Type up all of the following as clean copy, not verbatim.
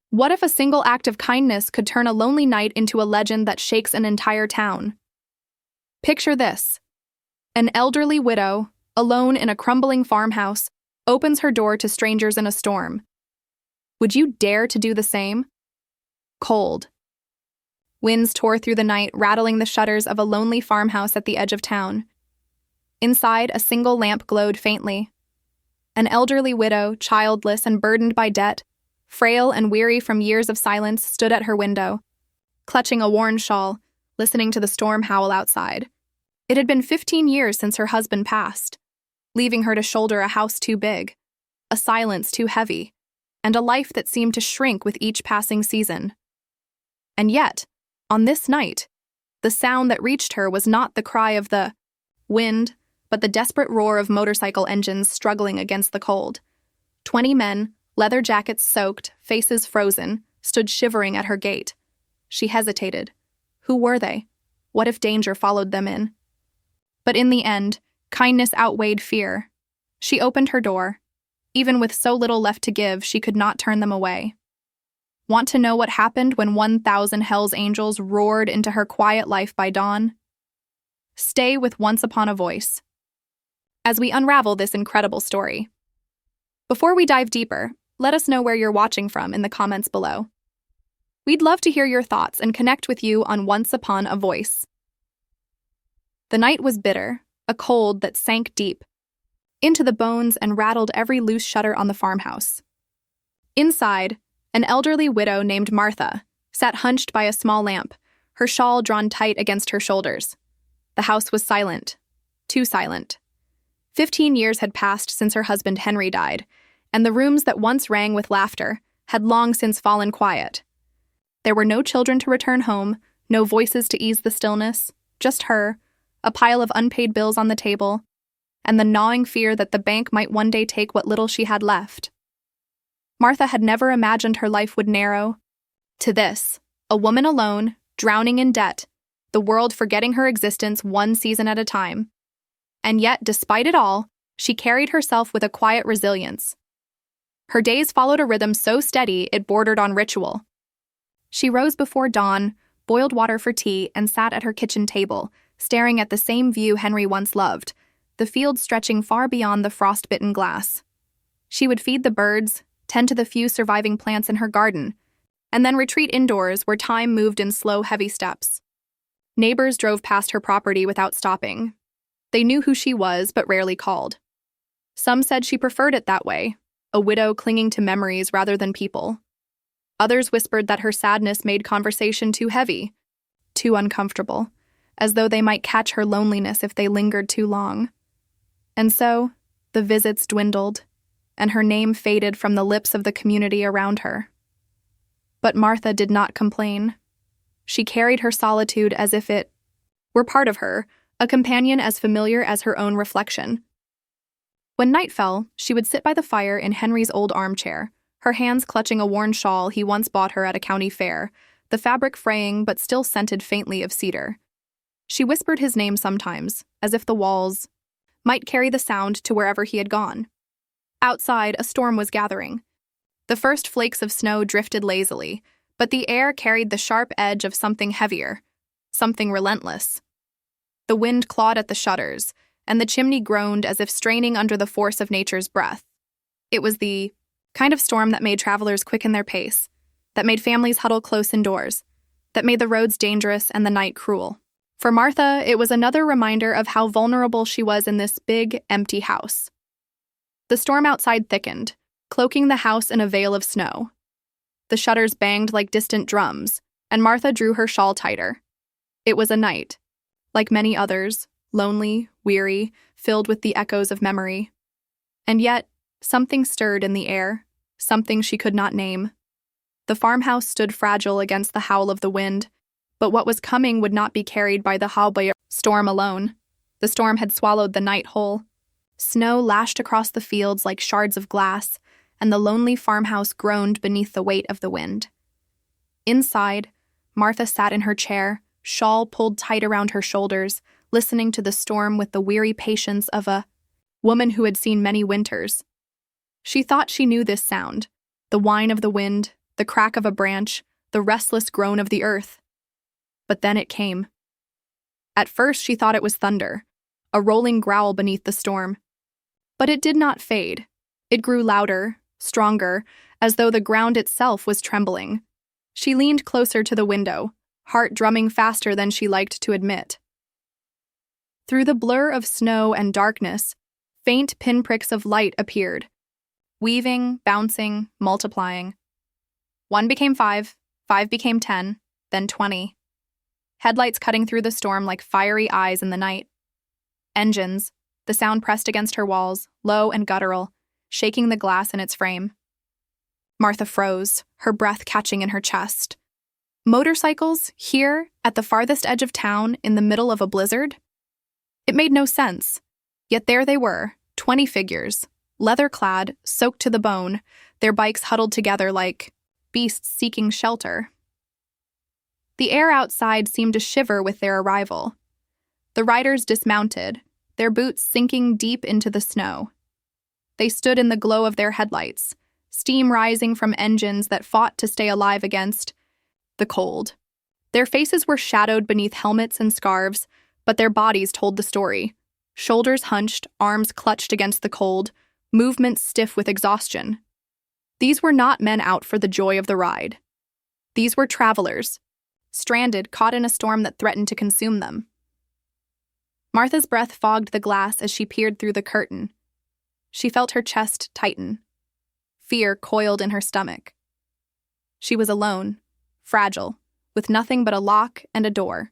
What if a single act of kindness could turn a lonely night into a legend that shakes an entire town? Picture this. An elderly widow, alone in a crumbling farmhouse, opens her door to strangers in a storm. Would you dare to do the same? Cold. Winds tore through the night, rattling the shutters of a lonely farmhouse at the edge of town. Inside, a single lamp glowed faintly. An elderly widow, childless and burdened by debt, frail and weary from years of silence, stood at her window, clutching a worn shawl, listening to the storm howl outside. It had been 15 years since her husband passed, leaving her to shoulder a house too big, a silence too heavy, and a life that seemed to shrink with each passing season. And yet, on this night, the sound that reached her was not the cry of the wind, but the desperate roar of motorcycle engines struggling against the cold. 20 men, leather jackets soaked, faces frozen, stood shivering at her gate. She hesitated. Who were they? What if danger followed them in? But in the end, kindness outweighed fear. She opened her door. Even with so little left to give, she could not turn them away. Want to know what happened when 1,000 Hell's Angels roared into her quiet life by dawn? Stay with Once Upon a Voice as we unravel this incredible story. Before we dive deeper, let us know where you're watching from in the comments below. We'd love to hear your thoughts and connect with you on Once Upon a Voice. The night was bitter, a cold that sank deep into the bones and rattled every loose shutter on the farmhouse. Inside, an elderly widow named Martha sat hunched by a small lamp, her shawl drawn tight against her shoulders. The house was silent, too silent. 15 years had passed since her husband Henry died, and the rooms that once rang with laughter had long since fallen quiet. There were no children to return home, no voices to ease the stillness, just her, a pile of unpaid bills on the table, and the gnawing fear that the bank might one day take what little she had left. Martha had never imagined her life would narrow to this, a woman alone, drowning in debt, the world forgetting her existence one season at a time. And yet, despite it all, she carried herself with a quiet resilience. Her days followed a rhythm so steady it bordered on ritual. She rose before dawn, boiled water for tea, and sat at her kitchen table, staring at the same view Henry once loved, the field stretching far beyond the frost-bitten glass. She would feed the birds, tend to the few surviving plants in her garden, and then retreat indoors where time moved in slow, heavy steps. Neighbors drove past her property without stopping. They knew who she was, but rarely called. Some said she preferred it that way, a widow clinging to memories rather than people. Others whispered that her sadness made conversation too heavy, too uncomfortable, as though they might catch her loneliness if they lingered too long. And so, the visits dwindled, and her name faded from the lips of the community around her. But Martha did not complain. She carried her solitude as if it were part of her, a companion as familiar as her own reflection. When night fell, she would sit by the fire in Henry's old armchair, her hands clutching a worn shawl he once bought her at a county fair, the fabric fraying but still scented faintly of cedar. She whispered his name sometimes, as if the walls might carry the sound to wherever he had gone. Outside, a storm was gathering. The first flakes of snow drifted lazily, but the air carried the sharp edge of something heavier, something relentless. The wind clawed at the shutters, and the chimney groaned as if straining under the force of nature's breath. It was the kind of storm that made travelers quicken their pace, that made families huddle close indoors, that made the roads dangerous and the night cruel. For Martha, it was another reminder of how vulnerable she was in this big, empty house. The storm outside thickened, cloaking the house in a veil of snow. The shutters banged like distant drums, and Martha drew her shawl tighter. It was a night, like many others, lonely, weary, filled with the echoes of memory. And yet, something stirred in the air, something she could not name. The farmhouse stood fragile against the howl of the wind, but what was coming would not be carried by the Halbaya storm alone. The storm had swallowed the night whole. Snow lashed across the fields like shards of glass, and the lonely farmhouse groaned beneath the weight of the wind. Inside, Martha sat in her chair, shawl pulled tight around her shoulders, listening to the storm with the weary patience of a woman who had seen many winters. She thought she knew this sound, the whine of the wind, the crack of a branch, the restless groan of the earth. But then it came. At first she thought it was thunder, a rolling growl beneath the storm. But it did not fade. It grew louder, stronger, as though the ground itself was trembling. She leaned closer to the window, heart drumming faster than she liked to admit. Through the blur of snow and darkness, faint pinpricks of light appeared, weaving, bouncing, multiplying. 1 became 5, 5 became 10, then 20. Headlights cutting through the storm like fiery eyes in the night. Engines, the sound pressed against her walls, low and guttural, shaking the glass in its frame. Martha froze, her breath catching in her chest. Motorcycles, here, at the farthest edge of town, in the middle of a blizzard? It made no sense. Yet there they were, 20 figures, leather-clad, soaked to the bone, their bikes huddled together like beasts seeking shelter. The air outside seemed to shiver with their arrival. The riders dismounted, their boots sinking deep into the snow. They stood in the glow of their headlights, steam rising from engines that fought to stay alive against the cold. Their faces were shadowed beneath helmets and scarves, but their bodies told the story. Shoulders hunched, arms clutched against the cold, movements stiff with exhaustion. These were not men out for the joy of the ride. These were travelers, stranded, caught in a storm that threatened to consume them. Martha's breath fogged the glass as she peered through the curtain. She felt her chest tighten. Fear coiled in her stomach. She was alone, fragile, with nothing but a lock and a door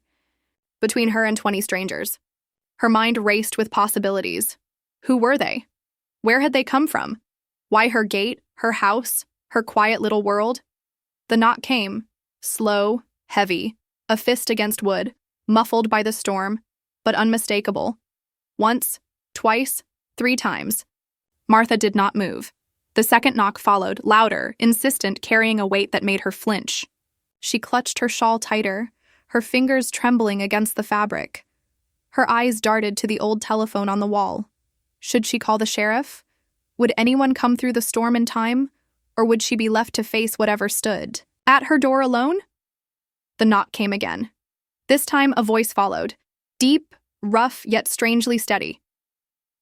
between her and 20 strangers. Her mind raced with possibilities. Who were they? Where had they come from? Why her gate, her house, her quiet little world? The knock came, slow, heavy, a fist against wood, muffled by the storm, but unmistakable. Once, twice, 3 times. Martha did not move. The second knock followed, louder, insistent, carrying a weight that made her flinch. She clutched her shawl tighter, her fingers trembling against the fabric. Her eyes darted to the old telephone on the wall. Should she call the sheriff? Would anyone come through the storm in time? Or would she be left to face whatever stood at her door alone? The knock came again. This time a voice followed, deep, rough, yet strangely steady.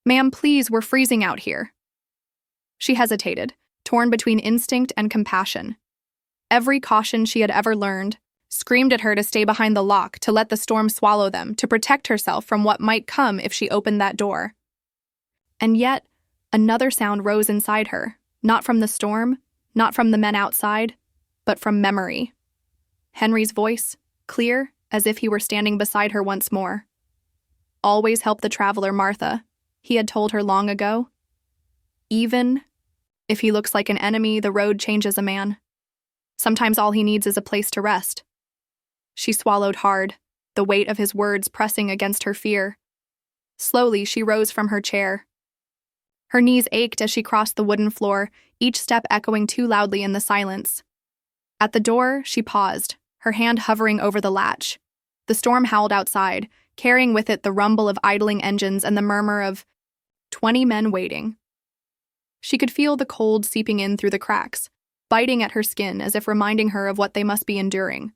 "Ma'am, please, we're freezing out here." She hesitated, torn between instinct and compassion. Every caution she had ever learned screamed at her to stay behind the lock, to let the storm swallow them, to protect herself from what might come if she opened that door. And yet, another sound rose inside her, not from the storm, not from the men outside, but from memory. Henry's voice, clear, as if he were standing beside her once more. "Always help the traveler, Martha," he had told her long ago. "Even if he looks like an enemy, the road changes a man. Sometimes all he needs is a place to rest." She swallowed hard, the weight of his words pressing against her fear. Slowly, she rose from her chair. Her knees ached as she crossed the wooden floor, each step echoing too loudly in the silence. At the door, she paused, her hand hovering over the latch. The storm howled outside, carrying with it the rumble of idling engines and the murmur of 20 men waiting. She could feel the cold seeping in through the cracks, biting at her skin as if reminding her of what they must be enduring.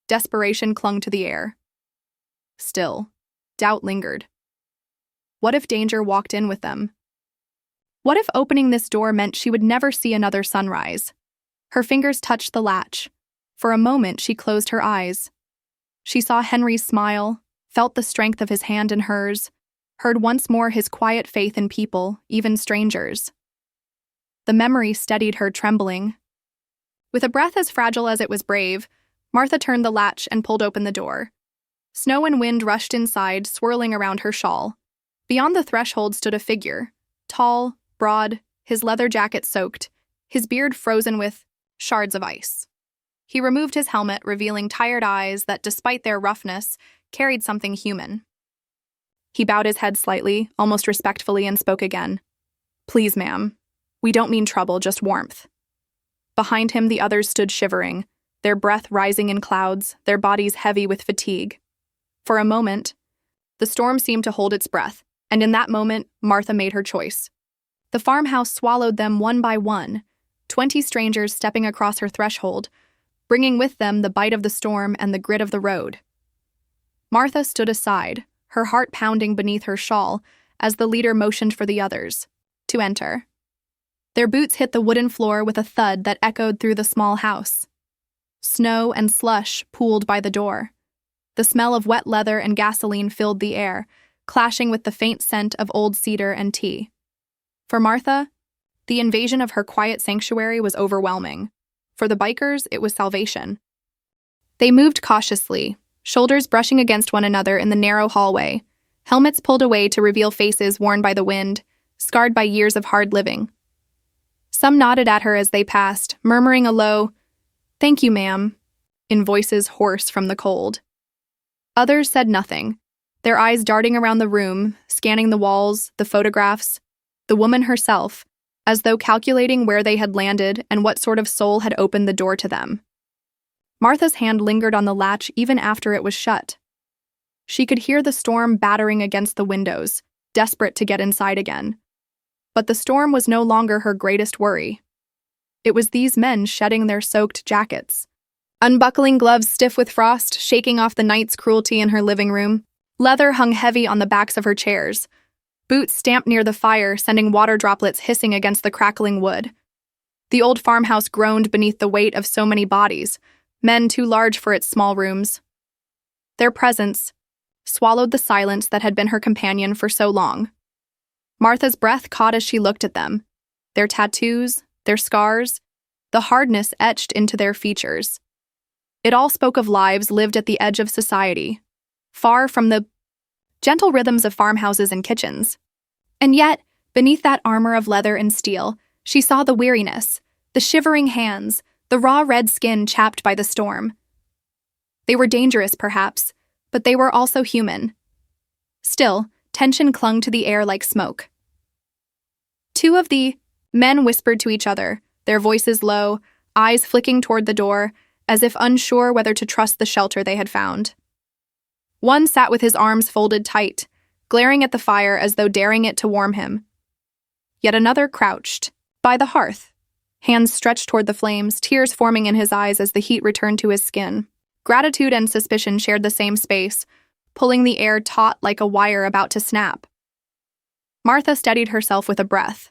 Desperation clung to the air. Still, doubt lingered. What if danger walked in with them? What if opening this door meant she would never see another sunrise? Her fingers touched the latch. For a moment, she closed her eyes. She saw Henry's smile, felt the strength of his hand in hers, heard once more his quiet faith in people, even strangers. The memory steadied her, trembling. With a breath as fragile as it was brave, Martha turned the latch and pulled open the door. Snow and wind rushed inside, swirling around her shawl. Beyond the threshold stood a figure, tall, broad, his leather jacket soaked, his beard frozen with shards of ice. He removed his helmet, revealing tired eyes that, despite their roughness, carried something human. He bowed his head slightly, almost respectfully, and spoke again. "Please, ma'am. We don't mean trouble, just warmth." Behind him, the others stood shivering, their breath rising in clouds, their bodies heavy with fatigue. For a moment, the storm seemed to hold its breath, and in that moment, Martha made her choice. The farmhouse swallowed them one by one, 20 strangers stepping across her threshold, bringing with them the bite of the storm and the grit of the road. Martha stood aside, her heart pounding beneath her shawl, as the leader motioned for the others to enter. Their boots hit the wooden floor with a thud that echoed through the small house. Snow and slush pooled by the door. The smell of wet leather and gasoline filled the air, clashing with the faint scent of old cedar and tea. For Martha, the invasion of her quiet sanctuary was overwhelming. For the bikers, it was salvation. They moved cautiously, shoulders brushing against one another in the narrow hallway, helmets pulled away to reveal faces worn by the wind, scarred by years of hard living. Some nodded at her as they passed, murmuring a low, "Thank you, ma'am," in voices hoarse from the cold. Others said nothing, their eyes darting around the room, scanning the walls, the photographs, the woman herself, as though calculating where they had landed and what sort of soul had opened the door to them. Martha's hand lingered on the latch even after it was shut. She could hear the storm battering against the windows, desperate to get inside again. But the storm was no longer her greatest worry. It was these men shedding their soaked jackets, unbuckling gloves stiff with frost, shaking off the night's cruelty in her living room. Leather hung heavy on the backs of her chairs. Boots stamped near the fire, sending water droplets hissing against the crackling wood. The old farmhouse groaned beneath the weight of so many bodies, men too large for its small rooms. Their presence swallowed the silence that had been her companion for so long. Martha's breath caught as she looked at them, their tattoos, their scars, the hardness etched into their features. It all spoke of lives lived at the edge of society, far from the gentle rhythms of farmhouses and kitchens. And yet, beneath that armor of leather and steel, she saw the weariness, the shivering hands, the raw red skin chapped by the storm. They were dangerous, perhaps, but they were also human. Still, tension clung to the air like smoke. Two of the men whispered to each other, their voices low, eyes flicking toward the door, as if unsure whether to trust the shelter they had found. One sat with his arms folded tight, glaring at the fire as though daring it to warm him. Yet another crouched by the hearth, hands stretched toward the flames, tears forming in his eyes as the heat returned to his skin. Gratitude and suspicion shared the same space, pulling the air taut like a wire about to snap. Martha steadied herself with a breath.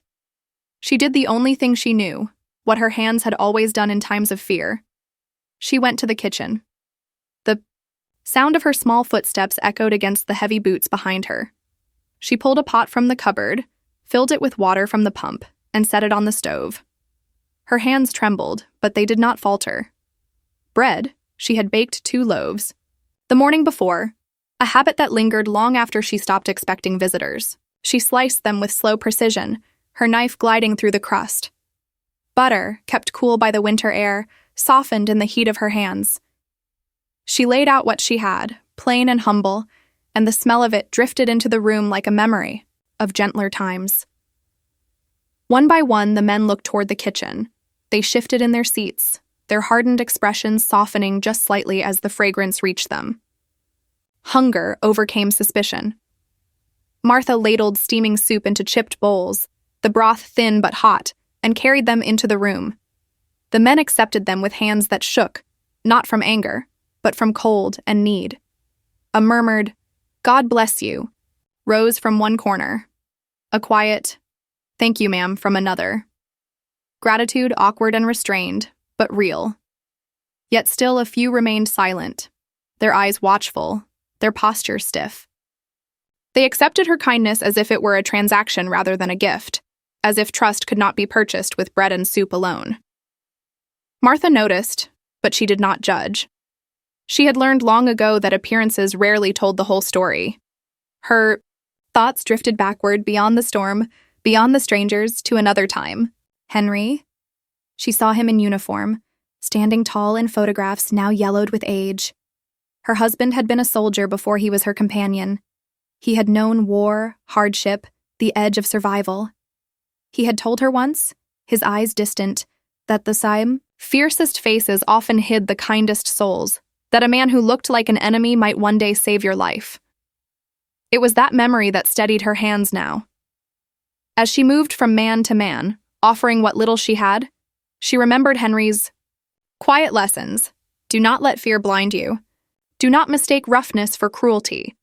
She did the only thing she knew, what her hands had always done in times of fear. She went to the kitchen. The sound of her small footsteps echoed against the heavy boots behind her. She pulled a pot from the cupboard, filled it with water from the pump, and set it on the stove. Her hands trembled, but they did not falter. Bread, she had baked 2 loaves. The morning before, a habit that lingered long after she stopped expecting visitors. She sliced them with slow precision, her knife gliding through the crust. Butter, kept cool by the winter air, softened in the heat of her hands. She laid out what she had, plain and humble, and the smell of it drifted into the room like a memory of gentler times. One by one, the men looked toward the kitchen. They shifted in their seats, their hardened expressions softening just slightly as the fragrance reached them. Hunger overcame suspicion. Martha ladled steaming soup into chipped bowls, the broth thin but hot, and carried them into the room. The men accepted them with hands that shook, not from anger, but from cold and need. A murmured, "God bless you," rose from one corner. A quiet, "Thank you, ma'am," from another. Gratitude awkward and restrained, but real. Yet still a few remained silent, their eyes watchful, their posture stiff. They accepted her kindness as if it were a transaction rather than a gift, as if trust could not be purchased with bread and soup alone. Martha noticed, but she did not judge. She had learned long ago that appearances rarely told the whole story. Her thoughts drifted backward beyond the storm, beyond the strangers, to another time. Henry? She saw him in uniform, standing tall in photographs now yellowed with age. Her husband had been a soldier before he was her companion. He had known war, hardship, the edge of survival. He had told her once, his eyes distant, that the fiercest faces often hid the kindest souls, that a man who looked like an enemy might one day save your life. It was that memory that steadied her hands now. As she moved from man to man, offering what little she had, She remembered Henry's quiet lessons. Do not let fear blind you. Do not mistake roughness for cruelty.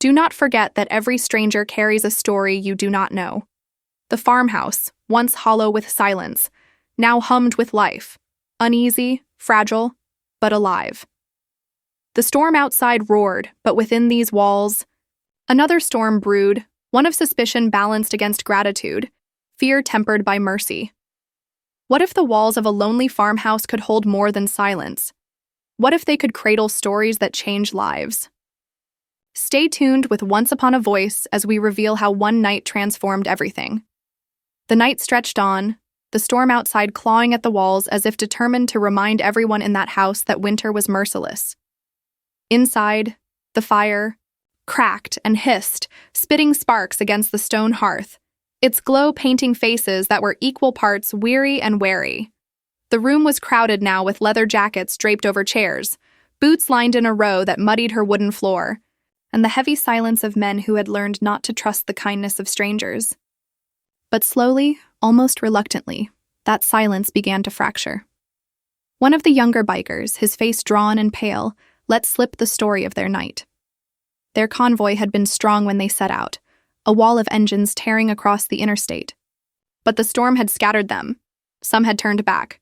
Do not forget that every stranger carries a story you do not know. The farmhouse, once hollow with silence, now hummed with life, uneasy, fragile, but alive. The storm outside roared, but within these walls, another storm brewed, one of suspicion balanced against gratitude, fear tempered by mercy. What if the walls of a lonely farmhouse could hold more than silence? What if they could cradle stories that change lives? Stay tuned with Once Upon a Voice as we reveal how one night transformed everything. The night stretched on, the storm outside clawing at the walls as if determined to remind everyone in that house that winter was merciless. Inside, the fire cracked and hissed, spitting sparks against the stone hearth, its glow painting faces that were equal parts weary and wary. The room was crowded now with leather jackets draped over chairs, boots lined in a row that muddied her wooden floor, and the heavy silence of men who had learned not to trust the kindness of strangers. But slowly, almost reluctantly, that silence began to fracture. One of the younger bikers, his face drawn and pale, let slip the story of their night. Their convoy had been strong when they set out, a wall of engines tearing across the interstate. But the storm had scattered them. Some had turned back.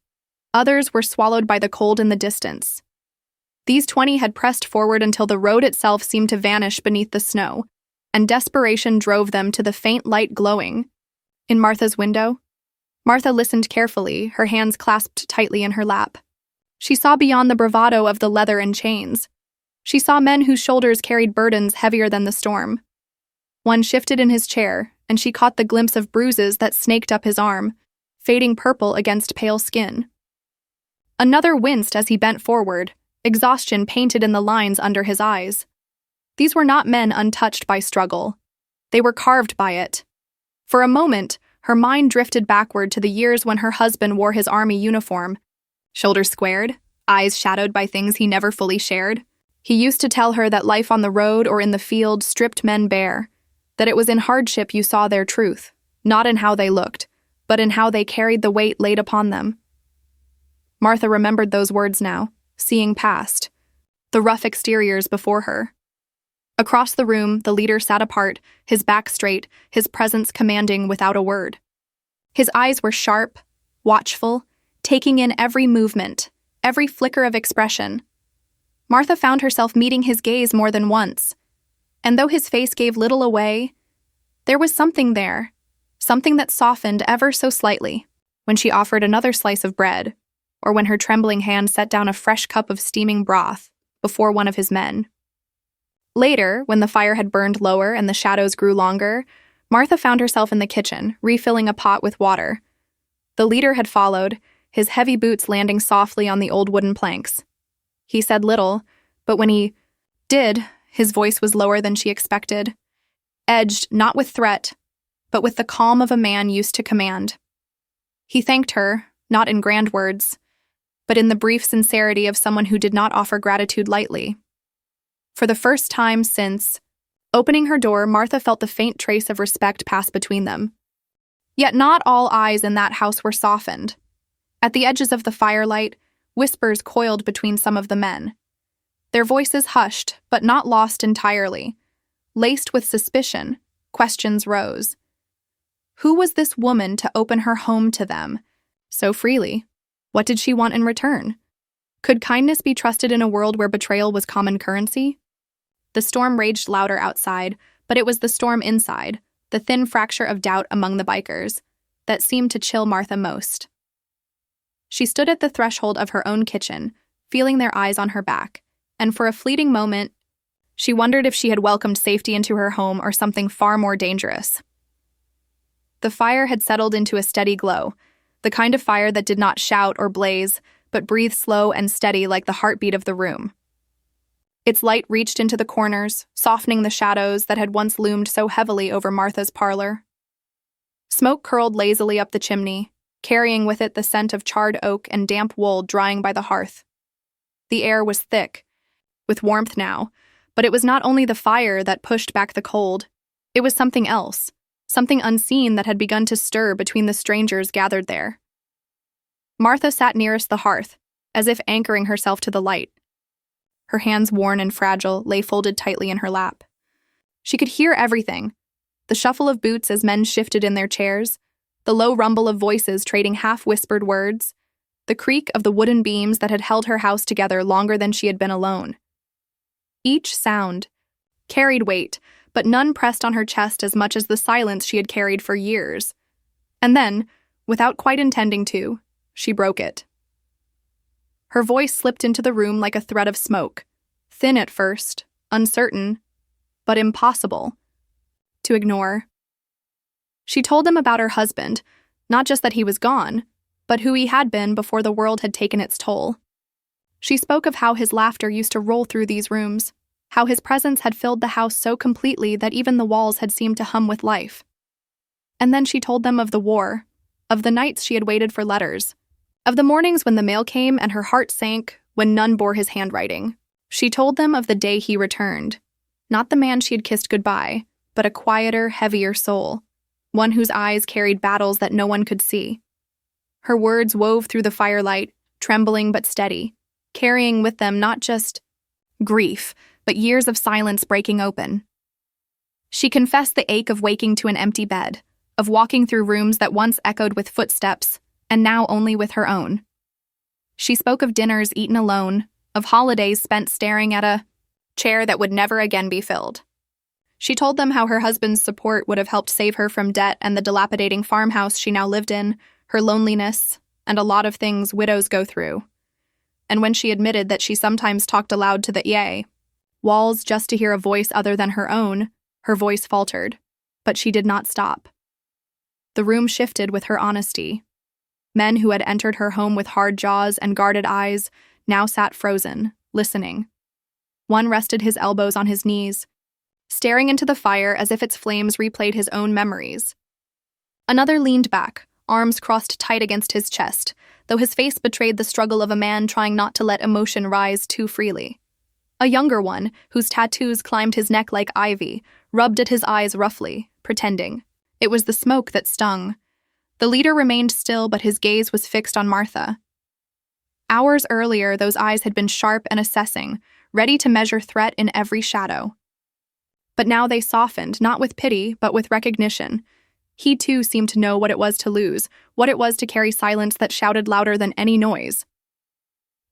Others were swallowed by the cold in the distance. These 20 had pressed forward until the road itself seemed to vanish beneath the snow, and desperation drove them to the faint light glowing in Martha's window. Martha listened carefully, her hands clasped tightly in her lap. She saw beyond the bravado of the leather and chains. She saw men whose shoulders carried burdens heavier than the storm. One shifted in his chair, and she caught the glimpse of bruises that snaked up his arm, fading purple against pale skin. Another winced as he bent forward, exhaustion painted in the lines under his eyes. These were not men untouched by struggle. They were carved by it. For a moment, her mind drifted backward to the years when her husband wore his army uniform, shoulders squared, eyes shadowed by things he never fully shared. He used to tell her that life on the road or in the field stripped men bare, that it was in hardship you saw their truth, not in how they looked, but in how they carried the weight laid upon them. Martha remembered those words now, seeing past, the rough exteriors before her. Across the room, the leader sat apart, his back straight, his presence commanding without a word. His eyes were sharp, watchful, taking in every movement, every flicker of expression. Martha found herself meeting his gaze more than once, and though his face gave little away, there was something there, something that softened ever so slightly when she offered another slice of bread, or when her trembling hand set down a fresh cup of steaming broth before one of his men. Later, when the fire had burned lower and the shadows grew longer, Martha found herself in the kitchen, refilling a pot with water. The leader had followed, his heavy boots landing softly on the old wooden planks. He said little, but when he did, his voice was lower than she expected, edged not with threat, but with the calm of a man used to command. He thanked her, not in grand words, but in the brief sincerity of someone who did not offer gratitude lightly. For the first time since opening her door, Martha felt the faint trace of respect pass between them. Yet not all eyes in that house were softened. At the edges of the firelight, whispers coiled between some of the men. Their voices hushed, but not lost entirely. Laced with suspicion, questions rose. Who was this woman to open her home to them so freely? What did she want in return? Could kindness be trusted in a world where betrayal was common currency? The storm raged louder outside, but it was the storm inside, the thin fracture of doubt among the bikers, that seemed to chill Martha most. She stood at the threshold of her own kitchen, feeling their eyes on her back, and for a fleeting moment, she wondered if she had welcomed safety into her home or something far more dangerous. The fire had settled into a steady glow, the kind of fire that did not shout or blaze, but breathed slow and steady like the heartbeat of the room. Its light reached into the corners, softening the shadows that had once loomed so heavily over Martha's parlor. Smoke curled lazily up the chimney, carrying with it the scent of charred oak and damp wool drying by the hearth. The air was thick, with warmth now, but it was not only the fire that pushed back the cold. It was something else, something unseen that had begun to stir between the strangers gathered there. Martha sat nearest the hearth, as if anchoring herself to the light. Her hands, worn and fragile, lay folded tightly in her lap. She could hear everything: the shuffle of boots as men shifted in their chairs, the low rumble of voices trading half-whispered words, the creak of the wooden beams that had held her house together longer than she had been alone. Each sound carried weight, but none pressed on her chest as much as the silence she had carried for years. And then, without quite intending to, she broke it. Her voice slipped into the room like a thread of smoke, thin at first, uncertain, but impossible to ignore. She told them about her husband, not just that he was gone, but who he had been before the world had taken its toll. She spoke of how his laughter used to roll through these rooms, how his presence had filled the house so completely that even the walls had seemed to hum with life. And then she told them of the war, of the nights she had waited for letters, of the mornings when the mail came and her heart sank when none bore his handwriting. She told them of the day he returned, not the man she had kissed goodbye, but a quieter, heavier soul, one whose eyes carried battles that no one could see. Her words wove through the firelight, trembling but steady, carrying with them not just grief, but years of silence breaking open. She confessed the ache of waking to an empty bed, of walking through rooms that once echoed with footsteps, and now only with her own. She spoke of dinners eaten alone, of holidays spent staring at a chair that would never again be filled. She told them how her husband's support would have helped save her from debt and the dilapidating farmhouse she now lived in, her loneliness, and a lot of things widows go through. And when she admitted that she sometimes talked aloud to the walls just to hear a voice other than her own, her voice faltered, but she did not stop. The room shifted with her honesty. Men who had entered her home with hard jaws and guarded eyes now sat frozen, listening. One rested his elbows on his knees, staring into the fire as if its flames replayed his own memories. Another leaned back, arms crossed tight against his chest, though his face betrayed the struggle of a man trying not to let emotion rise too freely. A younger one, whose tattoos climbed his neck like ivy, rubbed at his eyes roughly, pretending. It was the smoke that stung. The leader remained still, but his gaze was fixed on Martha. Hours earlier, those eyes had been sharp and assessing, ready to measure threat in every shadow. But now they softened, not with pity, but with recognition. He too seemed to know what it was to lose, what it was to carry silence that shouted louder than any noise.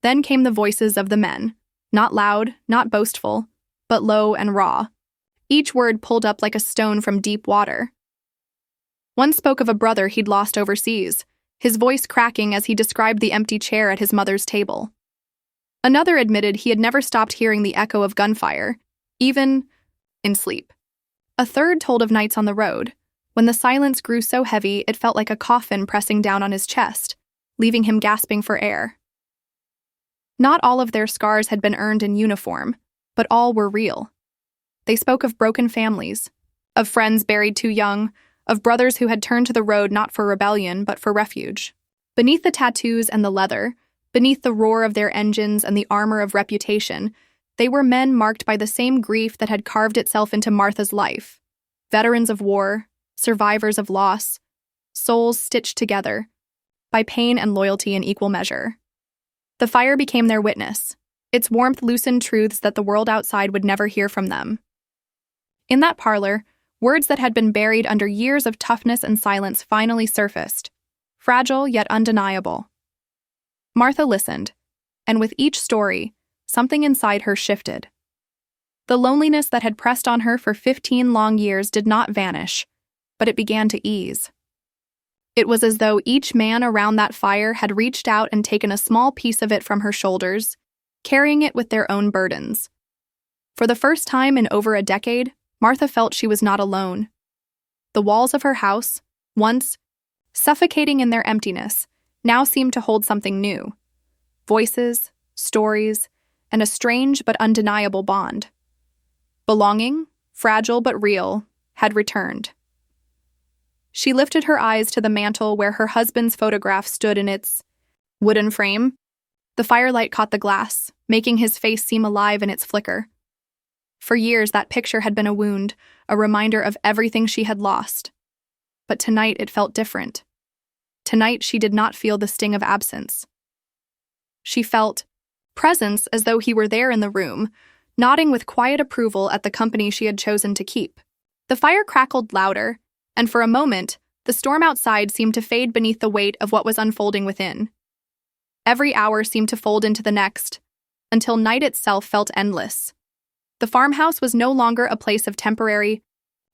Then came the voices of the men, not loud, not boastful, but low and raw, each word pulled up like a stone from deep water. One spoke of a brother he'd lost overseas, his voice cracking as he described the empty chair at his mother's table. Another admitted he had never stopped hearing the echo of gunfire, even in sleep. A third told of nights on the road, when the silence grew so heavy it felt like a coffin pressing down on his chest, leaving him gasping for air. Not all of their scars had been earned in uniform, but all were real. They spoke of broken families, of friends buried too young, of brothers who had turned to the road not for rebellion but for refuge. Beneath the tattoos and the leather, beneath the roar of their engines and the armor of reputation, they were men marked by the same grief that had carved itself into Martha's life. Veterans of war, survivors of loss, souls stitched together by pain and loyalty in equal measure. The fire became their witness. Its warmth loosened truths that the world outside would never hear from them. In that parlor, words that had been buried under years of toughness and silence finally surfaced, fragile yet undeniable. Martha listened, and with each story, something inside her shifted. The loneliness that had pressed on her for 15 long years did not vanish, but it began to ease. It was as though each man around that fire had reached out and taken a small piece of it from her shoulders, carrying it with their own burdens. For the first time in over a decade, Martha felt she was not alone. The walls of her house, once suffocating in their emptiness, now seemed to hold something new. Voices, stories, and a strange but undeniable bond. Belonging, fragile but real, had returned. She lifted her eyes to the mantel where her husband's photograph stood in its wooden frame. The firelight caught the glass, making his face seem alive in its flicker. For years, that picture had been a wound, a reminder of everything she had lost. But tonight it felt different. Tonight she did not feel the sting of absence. She felt presence as though he were there in the room, nodding with quiet approval at the company she had chosen to keep. The fire crackled louder, and for a moment, the storm outside seemed to fade beneath the weight of what was unfolding within. Every hour seemed to fold into the next, until night itself felt endless. The farmhouse was no longer a place of temporary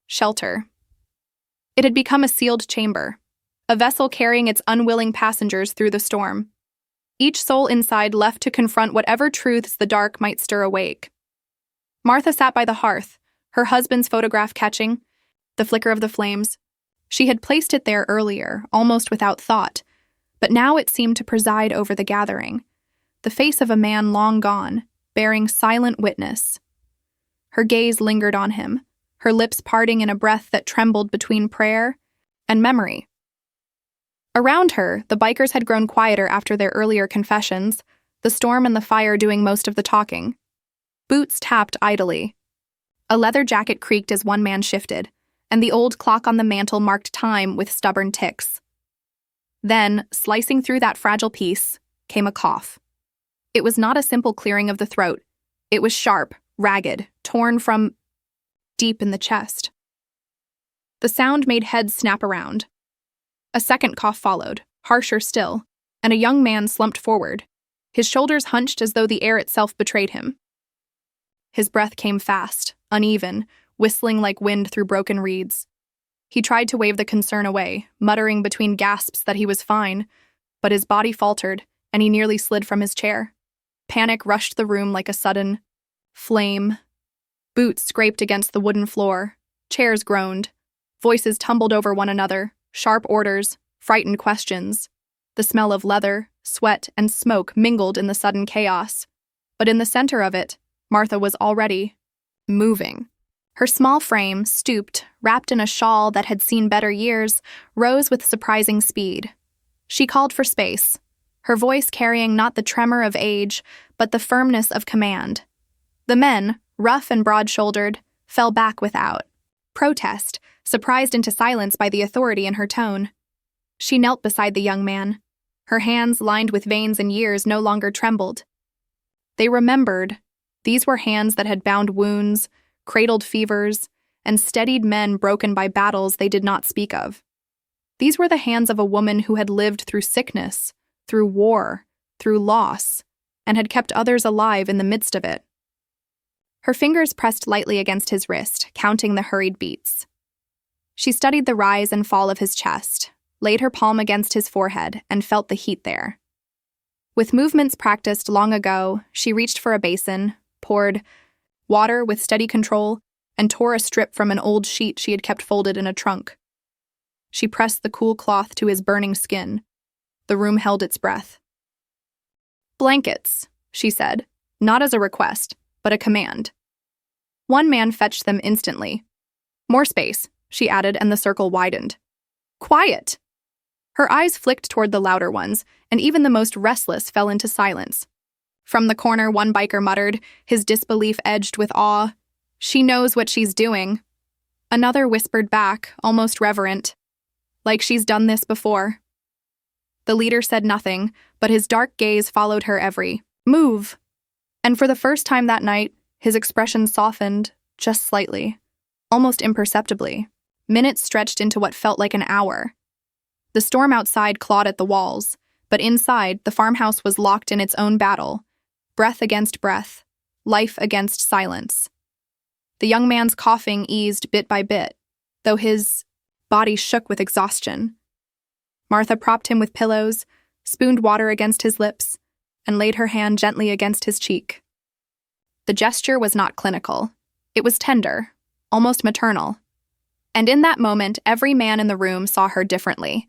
shelter. It had become a sealed chamber, a vessel carrying its unwilling passengers through the storm, each soul inside left to confront whatever truths the dark might stir awake. Martha sat by the hearth, her husband's photograph catching the flicker of the flames. She had placed it there earlier, almost without thought, but now it seemed to preside over the gathering, the face of a man long gone, bearing silent witness. Her gaze lingered on him, her lips parting in a breath that trembled between prayer and memory. Around her, the bikers had grown quieter after their earlier confessions, the storm and the fire doing most of the talking. Boots tapped idly. A leather jacket creaked as one man shifted, and the old clock on the mantel marked time with stubborn ticks. Then, slicing through that fragile peace, came a cough. It was not a simple clearing of the throat. It was sharp, ragged, torn from deep in the chest. The sound made heads snap around. A second cough followed, harsher still, and a young man slumped forward, his shoulders hunched as though the air itself betrayed him. His breath came fast, uneven, whistling like wind through broken reeds. He tried to wave the concern away, muttering between gasps that he was fine, but his body faltered, and he nearly slid from his chair. Panic rushed the room like a sudden flame. Boots scraped against the wooden floor, chairs groaned, voices tumbled over one another, sharp orders, frightened questions. The smell of leather, sweat, and smoke mingled in the sudden chaos. But in the center of it, Martha was already moving. Her small frame, stooped, wrapped in a shawl that had seen better years, rose with surprising speed. She called for space, her voice carrying not the tremor of age, but the firmness of command. The men, rough and broad-shouldered, fell back without protest, surprised into silence by the authority in her tone. She knelt beside the young man. Her hands, lined with veins and years, no longer trembled. They remembered. These were hands that had bound wounds, cradled fevers, and steadied men broken by battles they did not speak of. These were the hands of a woman who had lived through sickness, through war, through loss, and had kept others alive in the midst of it. Her fingers pressed lightly against his wrist, counting the hurried beats. She studied the rise and fall of his chest, laid her palm against his forehead, and felt the heat there. With movements practiced long ago, she reached for a basin, poured water with steady control, and tore a strip from an old sheet she had kept folded in a trunk. She pressed the cool cloth to his burning skin. The room held its breath. "Blankets," she said, not as a request, but a command. One man fetched them instantly. "More space," she added, and the circle widened. "Quiet!" Her eyes flicked toward the louder ones, and even the most restless fell into silence. From the corner, one biker muttered, his disbelief edged with awe, "She knows what she's doing." Another whispered back, almost reverent, "Like she's done this before." The leader said nothing, but his dark gaze followed her every move. And for the first time that night, his expression softened, just slightly, almost imperceptibly. Minutes stretched into what felt like an hour. The storm outside clawed at the walls, but inside, the farmhouse was locked in its own battle, breath against breath, life against silence. The young man's coughing eased bit by bit, though his body shook with exhaustion. Martha propped him with pillows, spooned water against his lips, and laid her hand gently against his cheek. The gesture was not clinical. It was tender, almost maternal. And in that moment, every man in the room saw her differently.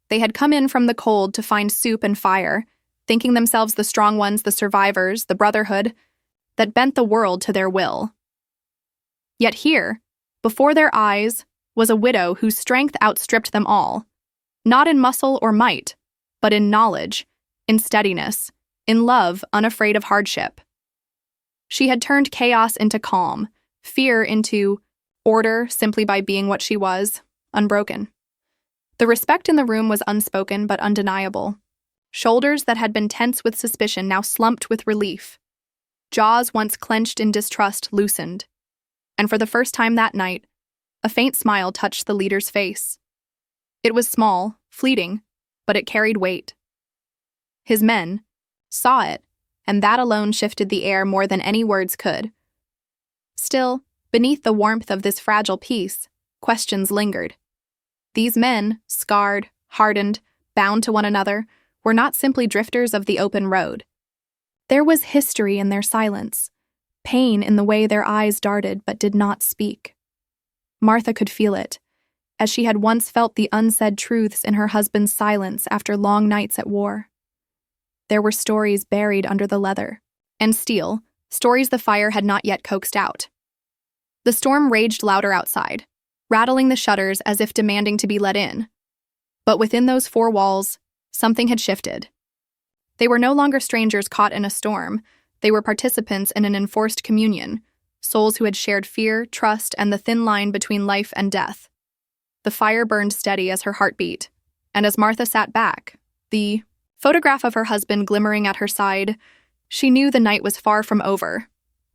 They had come in from the cold to find soup and fire, thinking themselves the strong ones, the survivors, the brotherhood, that bent the world to their will. Yet here, before their eyes, was a widow whose strength outstripped them all, not in muscle or might, but in knowledge, in steadiness, in love unafraid of hardship. She had turned chaos into calm, fear into order simply by being what she was, unbroken. The respect in the room was unspoken but undeniable. Shoulders that had been tense with suspicion now slumped with relief. Jaws once clenched in distrust loosened. And for the first time that night, a faint smile touched the leader's face. It was small, fleeting, but it carried weight. His men saw it, and that alone shifted the air more than any words could. Still, beneath the warmth of this fragile peace, questions lingered. These men, scarred, hardened, bound to one another, were not simply drifters of the open road. There was history in their silence, pain in the way their eyes darted but did not speak. Martha could feel it, as she had once felt the unsaid truths in her husband's silence after long nights at war. There were stories buried under the leather and steel, stories the fire had not yet coaxed out. The storm raged louder outside, rattling the shutters as if demanding to be let in. But within those four walls, something had shifted. They were no longer strangers caught in a storm. They were participants in an enforced communion, souls who had shared fear, trust, and the thin line between life and death. The fire burned steady as her heart beat, and as Martha sat back, the photograph of her husband glimmering at her side, she knew the night was far from over.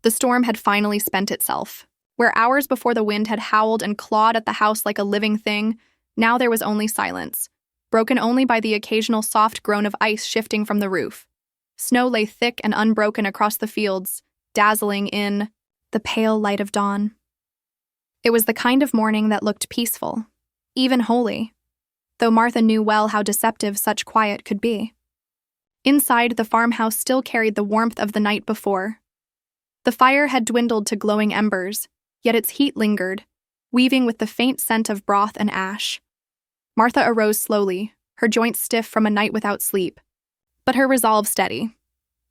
The storm had finally spent itself. Where hours before the wind had howled and clawed at the house like a living thing, now there was only silence, broken only by the occasional soft groan of ice shifting from the roof. Snow lay thick and unbroken across the fields, dazzling in the pale light of dawn. It was the kind of morning that looked peaceful, even holy, though Martha knew well how deceptive such quiet could be. Inside, the farmhouse still carried the warmth of the night before. The fire had dwindled to glowing embers, yet its heat lingered, weaving with the faint scent of broth and ash. Martha arose slowly, her joints stiff from a night without sleep, but her resolve steady.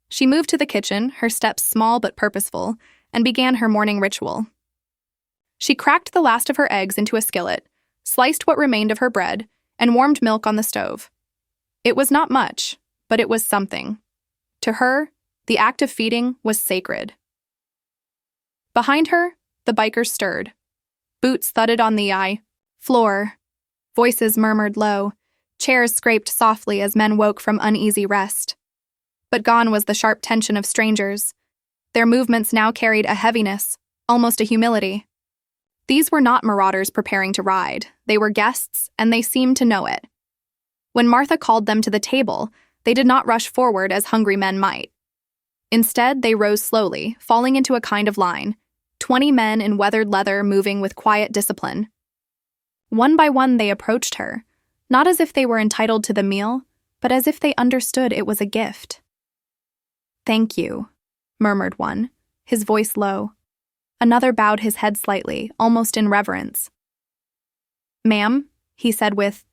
She moved to the kitchen, her steps small but purposeful, and began her morning ritual. She cracked the last of her eggs into a skillet, sliced what remained of her bread, and warmed milk on the stove. It was not much, but it was something. To her, the act of feeding was sacred. Behind her, the bikers stirred. Boots thudded on the floor. Voices murmured low. Chairs scraped softly as men woke from uneasy rest. But gone was the sharp tension of strangers. Their movements now carried a heaviness, almost a humility. These were not marauders preparing to ride. They were guests, and they seemed to know it. When Martha called them to the table, they did not rush forward as hungry men might. Instead, they rose slowly, falling into a kind of line, 20 men in weathered leather moving with quiet discipline. One by one they approached her, not as if they were entitled to the meal, but as if they understood it was a gift. "Thank you," murmured one, his voice low. Another bowed his head slightly, almost in reverence. "Ma'am," he said with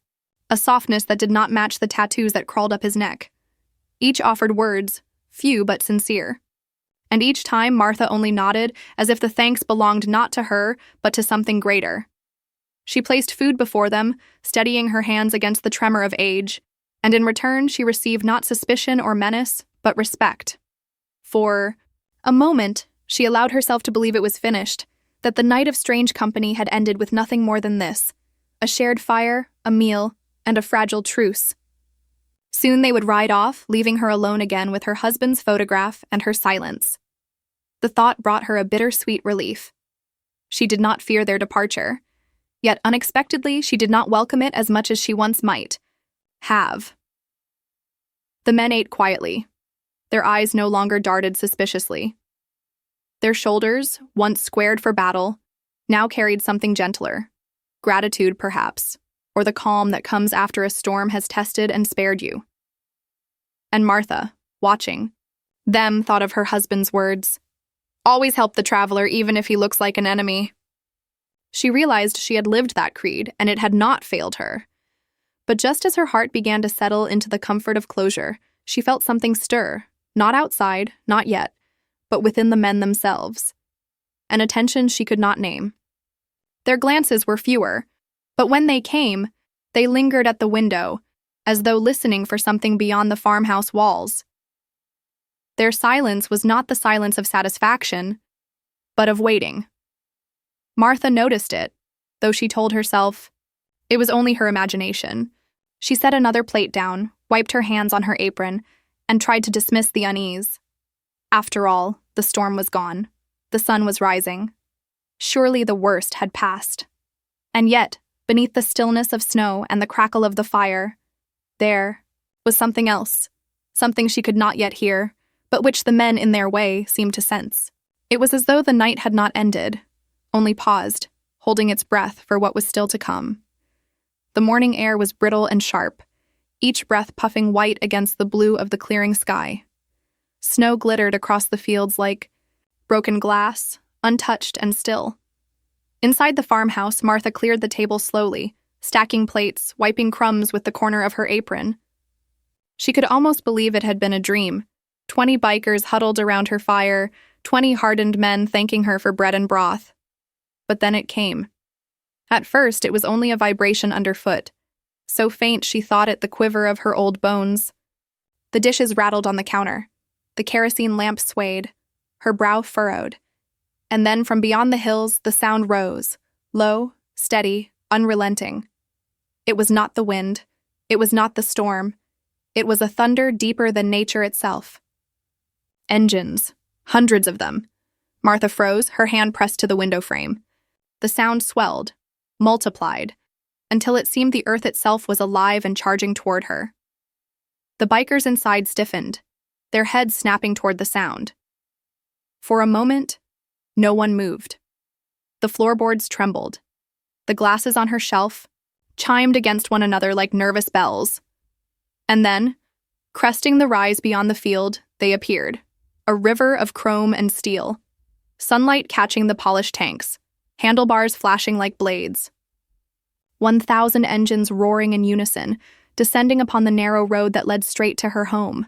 a softness that did not match the tattoos that crawled up his neck. Each offered words, few but sincere. And each time Martha only nodded, as if the thanks belonged not to her, but to something greater. She placed food before them, steadying her hands against the tremor of age, and in return she received not suspicion or menace, but respect. For a moment, she allowed herself to believe it was finished, that the night of strange company had ended with nothing more than this: a shared fire, a meal, and a fragile truce. Soon they would ride off, leaving her alone again with her husband's photograph and her silence. The thought brought her a bittersweet relief. She did not fear their departure, yet unexpectedly she did not welcome it as much as she once might have. The men ate quietly. Their eyes no longer darted suspiciously. Their shoulders, once squared for battle, now carried something gentler, gratitude perhaps, or the calm that comes after a storm has tested and spared you. And Martha, watching them, thought of her husband's words, "Always help the traveler even if he looks like an enemy." She realized she had lived that creed, and it had not failed her. But just as her heart began to settle into the comfort of closure, she felt something stir, not outside, not yet, but within the men themselves. An attention she could not name. Their glances were fewer, but when they came, they lingered at the window, as though listening for something beyond the farmhouse walls. Their silence was not the silence of satisfaction, but of waiting. Martha noticed it, though she told herself, It was only her imagination. She set another plate down, wiped her hands on her apron, and tried to dismiss the unease. After all, the storm was gone. The sun was rising. Surely the worst had passed. And yet, beneath the stillness of snow and the crackle of the fire, there was something else, something she could not yet hear, but which the men in their way seemed to sense. It was as though the night had not ended, only paused, holding its breath for what was still to come. The morning air was brittle and sharp, each breath puffing white against the blue of the clearing sky. Snow glittered across the fields like broken glass, untouched and still. Inside the farmhouse, Martha cleared the table slowly, stacking plates, wiping crumbs with the corner of her apron. She could almost believe it had been a dream. 20 bikers huddled around her fire, 20 hardened men thanking her for bread and broth. But then it came. At first, it was only a vibration underfoot, so faint she thought it the quiver of her old bones. The dishes rattled on the counter. The kerosene lamp swayed, her brow furrowed. And then from beyond the hills, the sound rose, low, steady, unrelenting. It was not the wind. It was not the storm. It was a thunder deeper than nature itself. Engines. Hundreds of them. Martha froze, her hand pressed to the window frame. The sound swelled, multiplied, until it seemed the earth itself was alive and charging toward her. The bikers inside stiffened, their heads snapping toward the sound. For a moment, no one moved. The floorboards trembled. The glasses on her shelf chimed against one another like nervous bells. And then, cresting the rise beyond the field, they appeared, a river of chrome and steel, sunlight catching the polished tanks, handlebars flashing like blades. 1,000 engines roaring in unison, descending upon the narrow road that led straight to her home.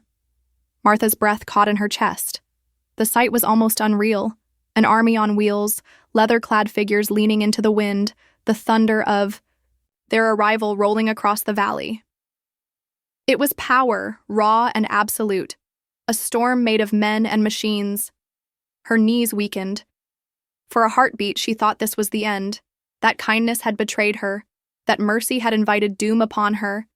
Martha's breath caught in her chest. The sight was almost unreal. An army on wheels, leather-clad figures leaning into the wind, the thunder of their arrival rolling across the valley. It was power, raw and absolute, a storm made of men and machines. Her knees weakened. For a heartbeat, she thought this was the end, that kindness had betrayed her, that mercy had invited doom upon her.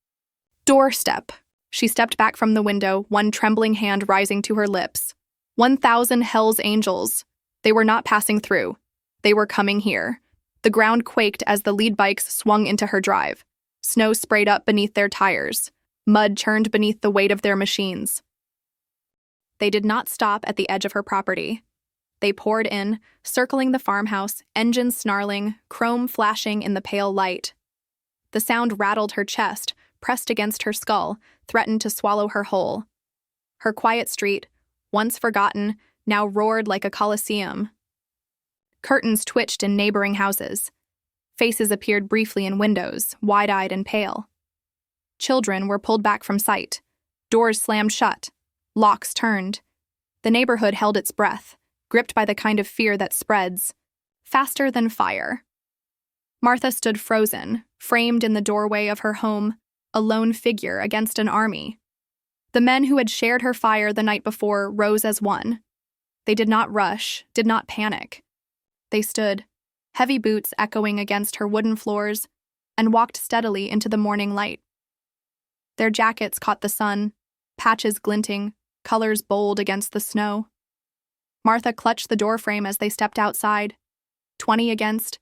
Doorstep. She stepped back from the window, one trembling hand rising to her lips. 1,000 Hell's Angels. They were not passing through. They were coming here. The ground quaked as the lead bikes swung into her drive. Snow sprayed up beneath their tires. Mud churned beneath the weight of their machines. They did not stop at the edge of her property. They poured in, circling the farmhouse, engines snarling, chrome flashing in the pale light. The sound rattled her chest, pressed against her skull, threatened to swallow her whole. Her quiet street, once forgotten, now roared like a coliseum. Curtains twitched in neighboring houses. Faces appeared briefly in windows, wide-eyed and pale. Children were pulled back from sight. Doors slammed shut. Locks turned. The neighborhood held its breath, gripped by the kind of fear that spreads, faster than fire. Martha stood frozen, framed in the doorway of her home, a lone figure against an army. The men who had shared her fire the night before rose as one. They did not rush, did not panic. They stood, heavy boots echoing against her wooden floors, and walked steadily into the morning light. Their jackets caught the sun, patches glinting, colors bold against the snow. Martha clutched the doorframe as they stepped outside. 20 against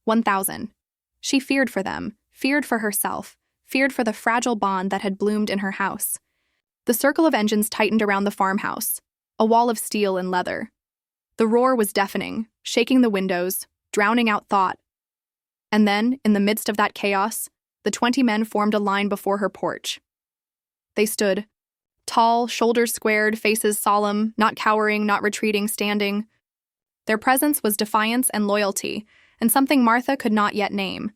1,000. She feared for them, feared for herself, feared for the fragile bond that had bloomed in her house. The circle of engines tightened around the farmhouse, a wall of steel and leather. The roar was deafening, shaking the windows, drowning out thought. And then, in the midst of that chaos, the 20 men formed a line before her porch. They stood, tall, shoulders squared, faces solemn, not cowering, not retreating, standing. Their presence was defiance and loyalty, and something Martha could not yet name.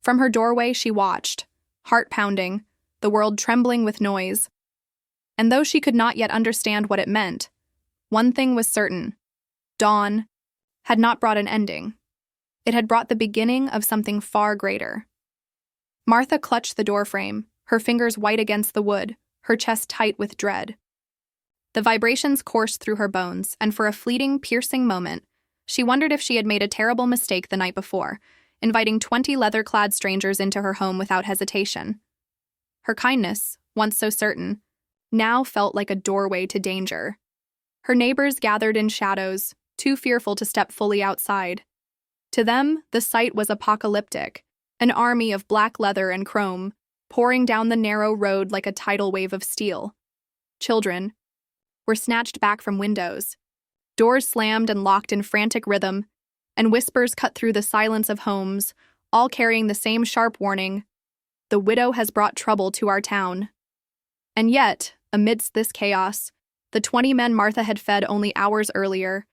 From her doorway she watched, heart pounding, the world trembling with noise. And though she could not yet understand what it meant, one thing was certain. Dawn had not brought an ending. It had brought the beginning of something far greater. Martha clutched the doorframe, her fingers white against the wood, her chest tight with dread. The vibrations coursed through her bones, and for a fleeting, piercing moment, she wondered if she had made a terrible mistake the night before, inviting 20 leather-clad strangers into her home without hesitation. Her kindness, once so certain, now felt like a doorway to danger. Her neighbors gathered in shadows, too fearful to step fully outside. To them, the sight was apocalyptic, an army of black leather and chrome, pouring down the narrow road like a tidal wave of steel. Children were snatched back from windows. Doors slammed and locked in frantic rhythm, and whispers cut through the silence of homes, all carrying the same sharp warning: the widow has brought trouble to our town. And yet, amidst this chaos, the 20 men Martha had fed only hours earlier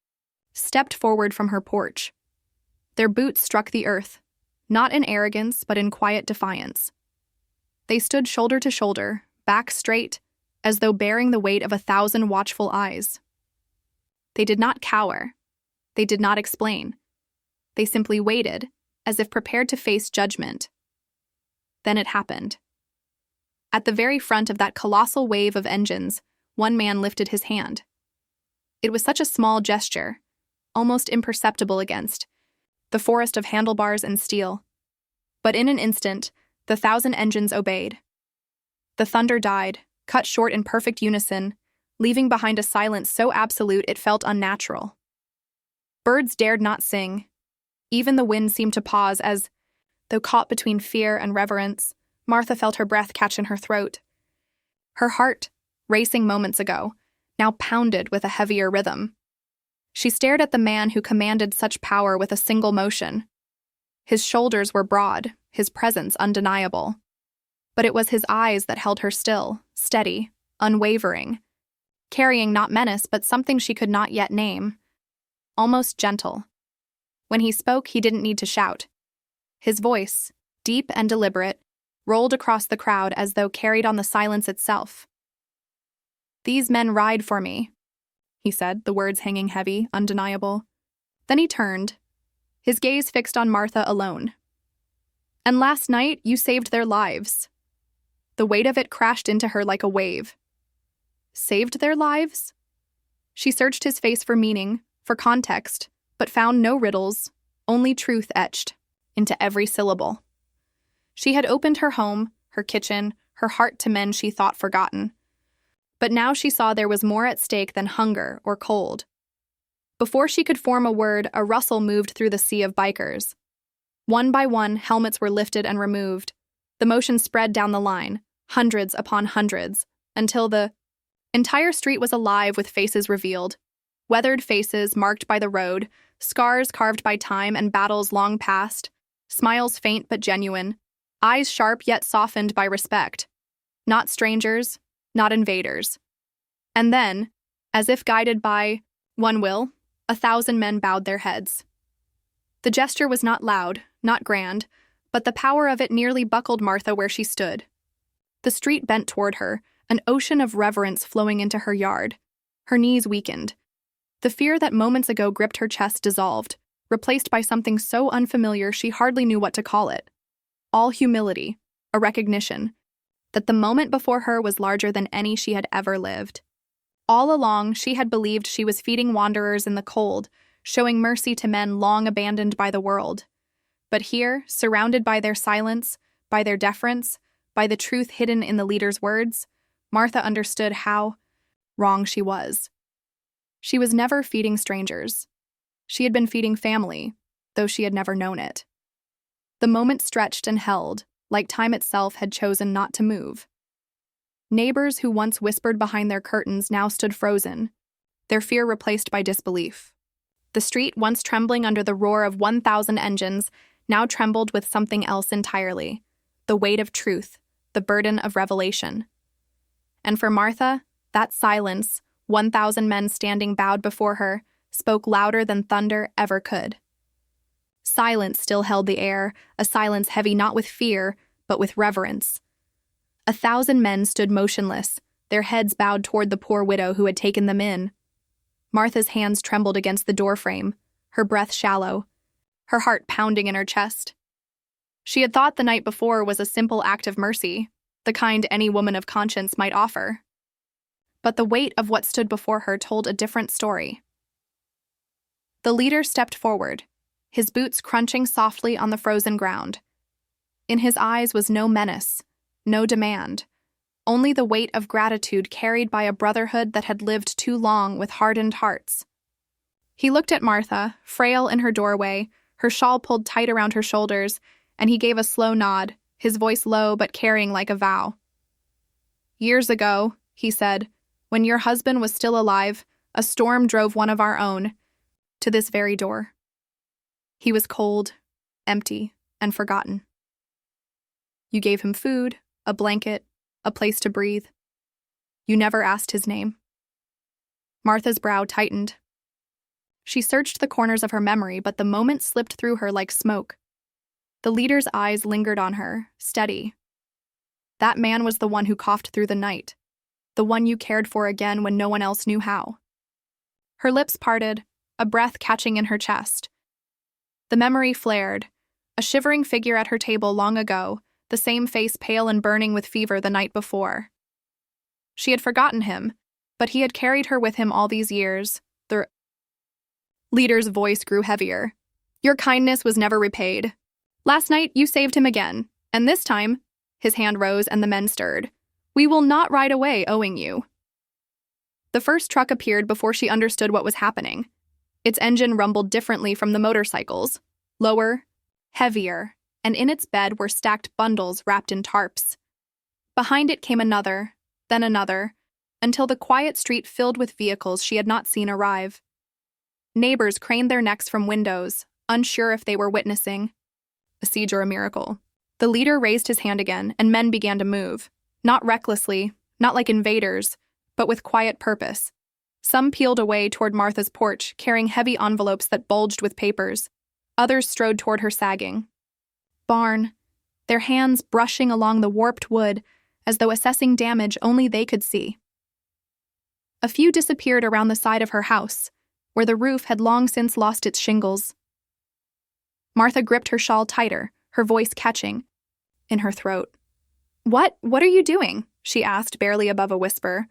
stepped forward from her porch. Their boots struck the earth, not in arrogance but in quiet defiance. They stood shoulder to shoulder, back straight, as though bearing the weight of 1,000 watchful eyes. They did not cower. They did not explain. They simply waited, as if prepared to face judgment. Then it happened. At the very front of that colossal wave of engines, one man lifted his hand. It was such a small gesture, almost imperceptible against the forest of handlebars and steel. But in an instant, the 1,000 engines obeyed. The thunder died, cut short in perfect unison, leaving behind a silence so absolute it felt unnatural. Birds dared not sing. Even the wind seemed to pause as, though caught between fear and reverence, Martha felt her breath catch in her throat. Her heart, racing moments ago, now pounded with a heavier rhythm. She stared at the man who commanded such power with a single motion. His shoulders were broad, his presence undeniable. But it was his eyes that held her still, steady, unwavering, carrying not menace but something she could not yet name. Almost gentle. When he spoke, he didn't need to shout. His voice, deep and deliberate, rolled across the crowd as though carried on the silence itself. "These men ride for me," he said, the words hanging heavy, undeniable. Then he turned, his gaze fixed on Martha alone. "And last night, you saved their lives." The weight of it crashed into her like a wave. Saved their lives? She searched his face for meaning, for context, but found no riddles, only truth etched into every syllable. She had opened her home, her kitchen, her heart to men she thought forgotten. But now she saw there was more at stake than hunger or cold. Before she could form a word, a rustle moved through the sea of bikers. One by one, helmets were lifted and removed. The motion spread down the line, hundreds upon hundreds, until the entire street was alive with faces revealed. Weathered faces marked by the road, scars carved by time and battles long past, smiles faint but genuine, eyes sharp yet softened by respect. Not strangers, not invaders. And then, as if guided by one will, 1,000 men bowed their heads. The gesture was not loud, not grand, but the power of it nearly buckled Martha where she stood. The street bent toward her, an ocean of reverence flowing into her yard. Her knees weakened. The fear that moments ago gripped her chest dissolved, replaced by something so unfamiliar she hardly knew what to call it. All humility, a recognition that the moment before her was larger than any she had ever lived. All along, she had believed she was feeding wanderers in the cold, showing mercy to men long abandoned by the world. But here, surrounded by their silence, by their deference, by the truth hidden in the leader's words, Martha understood how wrong she was. She was never feeding strangers. She had been feeding family, though she had never known it. The moment stretched and held, like time itself had chosen not to move. Neighbors who once whispered behind their curtains now stood frozen, their fear replaced by disbelief. The street, once trembling under the roar of 1,000 engines, now trembled with something else entirely: the weight of truth, the burden of revelation. And for Martha, that silence, 1,000 men standing bowed before her, spoke louder than thunder ever could. Silence still held the air, a silence heavy not with fear, but with reverence. 1,000 men stood motionless, their heads bowed toward the poor widow who had taken them in. Martha's hands trembled against the doorframe, her breath shallow, her heart pounding in her chest. She had thought the night before was a simple act of mercy, the kind any woman of conscience might offer. But the weight of what stood before her told a different story. The leader stepped forward, his boots crunching softly on the frozen ground. In his eyes was no menace, no demand, only the weight of gratitude carried by a brotherhood that had lived too long with hardened hearts. He looked at Martha, frail in her doorway, her shawl pulled tight around her shoulders, and he gave a slow nod, his voice low but carrying like a vow. "Years ago," he said, "when your husband was still alive, a storm drove one of our own to this very door. He was cold, empty, and forgotten. You gave him food, a blanket, a place to breathe. You never asked his name." Martha's brow tightened. She searched the corners of her memory, but the moment slipped through her like smoke. The leader's eyes lingered on her, steady. That man was the one who coughed through the night, the one you cared for again when no one else knew how. Her lips parted, a breath catching in her chest. The memory flared, a shivering figure at her table long ago, the same face pale and burning with fever the night before. She had forgotten him, but he had carried her with him all these years. The leader's voice grew heavier. "Your kindness was never repaid. Last night you saved him again, and this time," his hand rose and the men stirred, "we will not ride away owing you." The first truck appeared before she understood what was happening. Its engine rumbled differently from the motorcycles, lower, heavier, and in its bed were stacked bundles wrapped in tarps. Behind it came another, then another, until the quiet street filled with vehicles she had not seen arrive. Neighbors craned their necks from windows, unsure if they were witnessing a siege or a miracle. The leader raised his hand again, and men began to move, not recklessly, not like invaders, but with quiet purpose. Some peeled away toward Martha's porch, carrying heavy envelopes that bulged with papers. Others strode toward her sagging barn, their hands brushing along the warped wood as though assessing damage only they could see. A few disappeared around the side of her house, where the roof had long since lost its shingles. Martha gripped her shawl tighter, her voice catching in her throat. What are you doing?" she asked, barely above a whisper.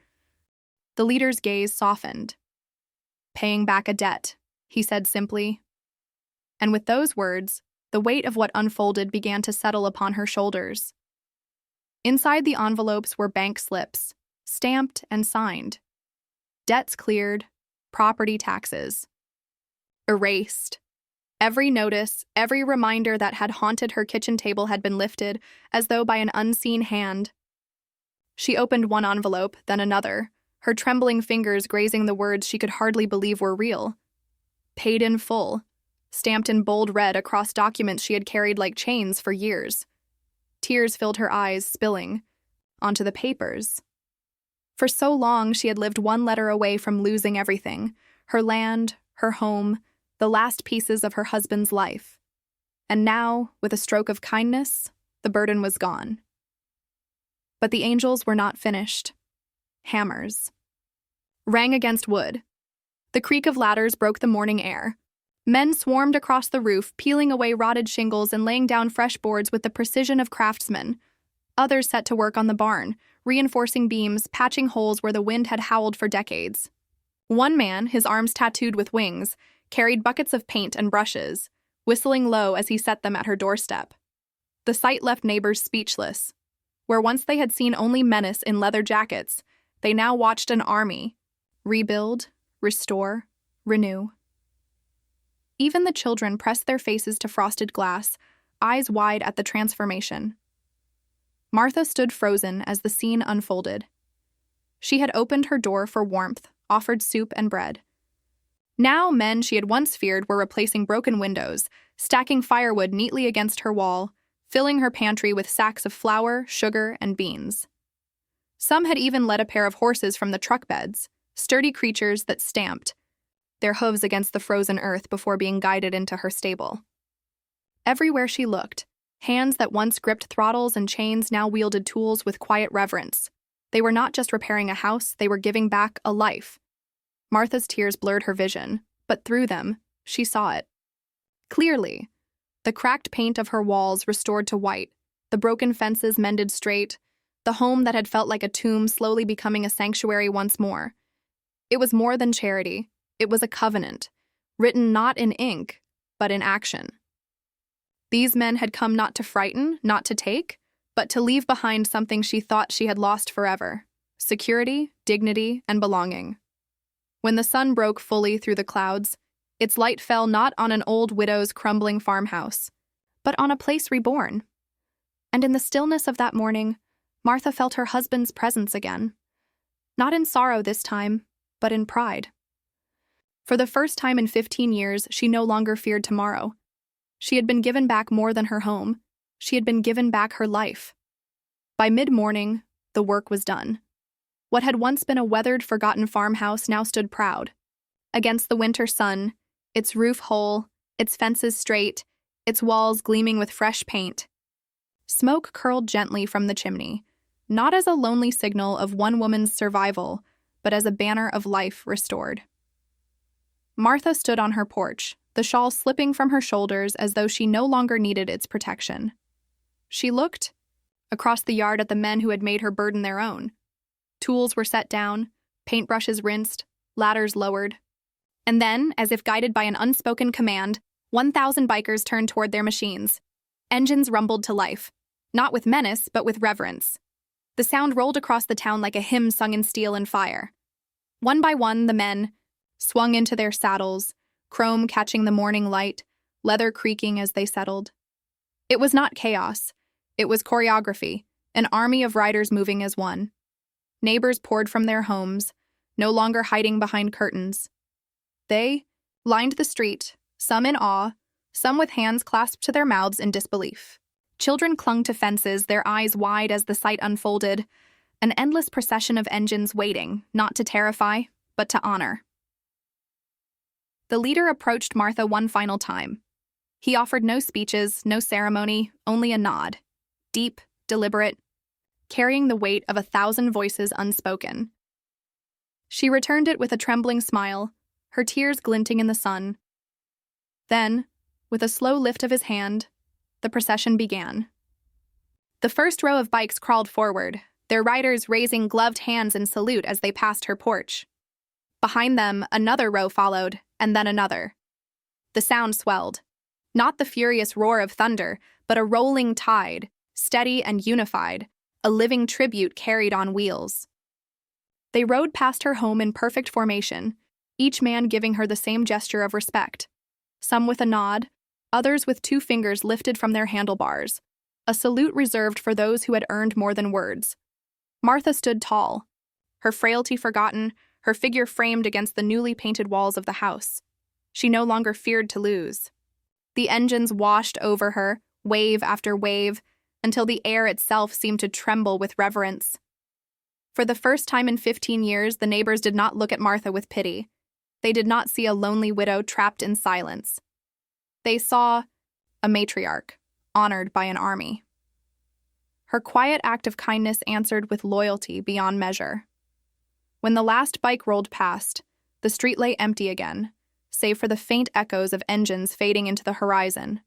The leader's gaze softened. "Paying back a debt," he said simply. And with those words, the weight of what unfolded began to settle upon her shoulders. Inside the envelopes were bank slips, stamped and signed. Debts cleared, property taxes erased. Every notice, every reminder that had haunted her kitchen table had been lifted, as though by an unseen hand. She opened one envelope, then another, her trembling fingers grazing the words she could hardly believe were real. Paid in full, stamped in bold red across documents she had carried like chains for years. Tears filled her eyes, spilling onto the papers. For so long, she had lived one letter away from losing everything: her land, her home, the last pieces of her husband's life. And now, with a stroke of kindness, the burden was gone. But the angels were not finished. Hammers rang against wood. The creak of ladders broke the morning air. Men swarmed across the roof, peeling away rotted shingles and laying down fresh boards with the precision of craftsmen. Others set to work on the barn, reinforcing beams, patching holes where the wind had howled for decades. One man, his arms tattooed with wings, carried buckets of paint and brushes, whistling low as he set them at her doorstep. The sight left neighbors speechless. Where once they had seen only menace in leather jackets, they now watched an army rebuild, restore, renew. Even the children pressed their faces to frosted glass, eyes wide at the transformation. Martha stood frozen as the scene unfolded. She had opened her door for warmth, offered soup and bread. Now men she had once feared were replacing broken windows, stacking firewood neatly against her wall, filling her pantry with sacks of flour, sugar, and beans. Some had even led a pair of horses from the truck beds, sturdy creatures that stamped their hooves against the frozen earth before being guided into her stable. Everywhere she looked, hands that once gripped throttles and chains now wielded tools with quiet reverence. They were not just repairing a house, they were giving back a life. Martha's tears blurred her vision, but through them, she saw it clearly. The cracked paint of her walls restored to white, the broken fences mended straight, the home that had felt like a tomb slowly becoming a sanctuary once more. It was more than charity. It was a covenant, written not in ink, but in action. These men had come not to frighten, not to take, but to leave behind something she thought she had lost forever: security, dignity, and belonging. When the sun broke fully through the clouds, its light fell not on an old widow's crumbling farmhouse, but on a place reborn. And in the stillness of that morning, Martha felt her husband's presence again. Not in sorrow this time, but in pride. For the first time in 15 years, she no longer feared tomorrow. She had been given back more than her home. She had been given back her life. By mid-morning, the work was done. What had once been a weathered, forgotten farmhouse now stood proud. Against the winter sun, its roof whole, its fences straight, its walls gleaming with fresh paint. Smoke curled gently from the chimney, not as a lonely signal of one woman's survival, but as a banner of life restored. Martha stood on her porch, the shawl slipping from her shoulders as though she no longer needed its protection. She looked across the yard at the men who had made her burden their own. Tools were set down, paintbrushes rinsed, ladders lowered. And then, as if guided by an unspoken command, 1,000 bikers turned toward their machines. Engines rumbled to life, not with menace, but with reverence. The sound rolled across the town like a hymn sung in steel and fire. One by one, the men swung into their saddles, chrome catching the morning light, leather creaking as they settled. It was not chaos. It was choreography, an army of riders moving as one. Neighbors poured from their homes, no longer hiding behind curtains. They lined the street, some in awe, some with hands clasped to their mouths in disbelief. Children clung to fences, their eyes wide as the sight unfolded, an endless procession of engines waiting, not to terrify, but to honor. The leader approached Martha one final time. He offered no speeches, no ceremony, only a nod. Deep, deliberate, carrying the weight of 1,000 voices unspoken. She returned it with a trembling smile, her tears glinting in the sun. Then, with a slow lift of his hand, the procession began. The first row of bikes crawled forward, their riders raising gloved hands in salute as they passed her porch. Behind them, another row followed, and then another. The sound swelled. Not the furious roar of thunder, but a rolling tide, steady and unified, a living tribute carried on wheels. They rode past her home in perfect formation, each man giving her the same gesture of respect. Some with a nod, others with 2 fingers lifted from their handlebars, a salute reserved for those who had earned more than words. Martha stood tall, her frailty forgotten, her figure framed against the newly painted walls of the house. She no longer feared to lose. The engines washed over her, wave after wave, until the air itself seemed to tremble with reverence. For the first time in 15 years, the neighbors did not look at Martha with pity. They did not see a lonely widow trapped in silence. They saw a matriarch, honored by an army. Her quiet act of kindness answered with loyalty beyond measure. When the last bike rolled past, the street lay empty again, save for the faint echoes of engines fading into the horizon.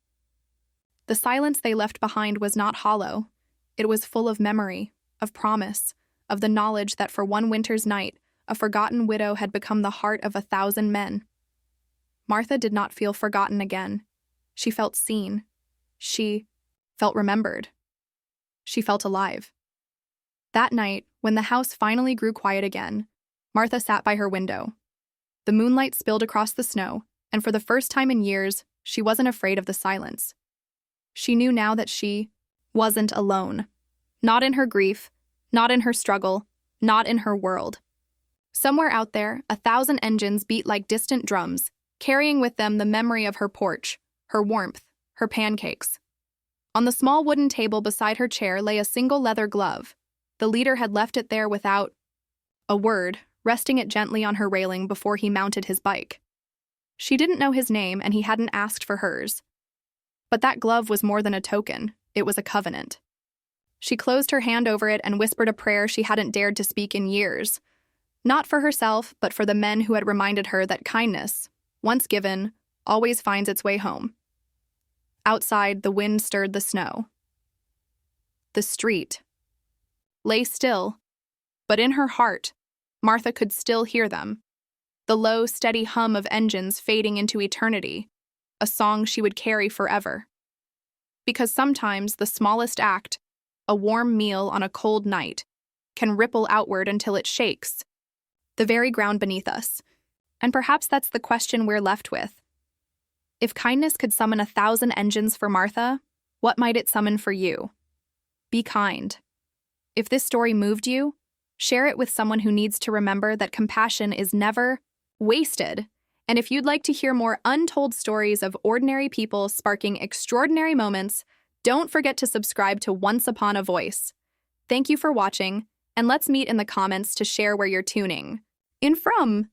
The silence they left behind was not hollow. It was full of memory, of promise, of the knowledge that for one winter's night, a forgotten widow had become the heart of 1,000 men. Martha did not feel forgotten again. She felt seen. She felt remembered. She felt alive. That night, when the house finally grew quiet again, Martha sat by her window. The moonlight spilled across the snow, and for the first time in years, she wasn't afraid of the silence. She knew now that she wasn't alone. Not in her grief, not in her struggle, not in her world. Somewhere out there, 1,000 engines beat like distant drums, carrying with them the memory of her porch, her warmth, her pancakes. On the small wooden table beside her chair lay a single leather glove. The leader had left it there without a word, resting it gently on her railing before he mounted his bike. She didn't know his name, and he hadn't asked for hers. But that glove was more than a token, it was a covenant. She closed her hand over it and whispered a prayer she hadn't dared to speak in years. Not for herself, but for the men who had reminded her that kindness, once given, always finds its way home. Outside, the wind stirred the snow. The street lay still, but in her heart, Martha could still hear them. The low, steady hum of engines fading into eternity, a song she would carry forever. Because sometimes the smallest act, a warm meal on a cold night, can ripple outward until it shakes the very ground beneath us. And perhaps that's the question we're left with. If kindness could summon 1,000 engines for Martha, what might it summon for you? Be kind. If this story moved you, share it with someone who needs to remember that compassion is never wasted. And if you'd like to hear more untold stories of ordinary people sparking extraordinary moments, don't forget to subscribe to Once Upon a Voice. Thank you for watching, and let's meet in the comments to share where you're tuning in from.